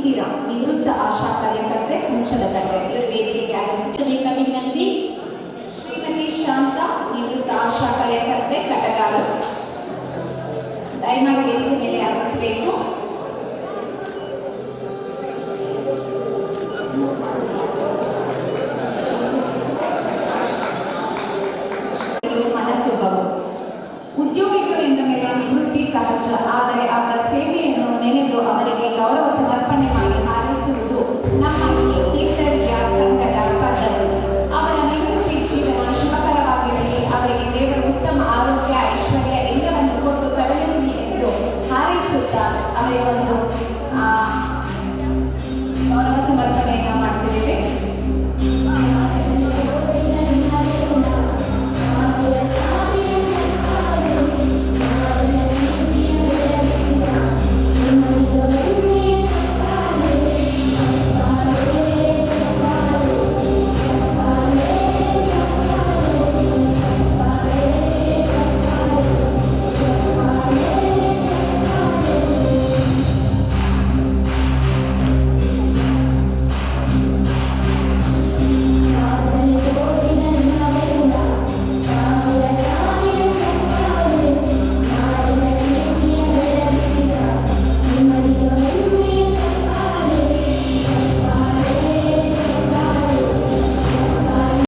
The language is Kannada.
ಇಂದಿರಾ ನಿವೃತ್ತ ಆಶಾ ಕಾರ್ಯಕರ್ತೆ ಹುಂಚದಕಟ್ಟೆ ಇವರು ವೇದಿಕೆಗೆ ಆಗಮಿಸುತ್ತಾರೆ. ಶ್ರೀಮತಿ ಶಾಂತ ನಿವೃತ್ತ ಆಶಾ ಕಾರ್ಯಕರ್ತೆ ಕಟಗಾರು ದಯಮಾಡಿ ವೇದಿಕೆ ಮೇಲೆ ಆಗಮಿಸಬೇಕು. ಉದ್ಯೋಗಿಗಳು ಎಂದ ಮೇಲೆ ನಿವೃತ್ತಿ ಸಹಜ, ಆದರೆ ಅವರ ಸೇವೆಯನ್ನು ನೆನೆದು ಅವರಿಗೆ ಗೌರವ ಸಮರ್ಪಣೆ ಮಾಡಿ ಹಾರೈಸುವುದು ನಮ್ಮ ಈ ತೀರ್ಥಹಳ್ಳಿಯ ಸಂಘದ ಪದ್ಧತಿ. ಅವರ ನಿವೃತ್ತಿ ಜೀವನ ಶುಭಕರವಾಗಿರಲಿ, ಅವರಿಗೆ ದೇವರು ಉತ್ತಮ ಆರೋಗ್ಯ ಐಶ್ವರ್ಯ ಎಲ್ಲವನ್ನು ಕೊಟ್ಟು ಕರುಣಿಸಲಿ ಎಂದು ಹಾರೈಸುತ್ತಾ ಅವರಿಗೊಂದು ಗೌರವ ಸಮರ್ಪಣೆ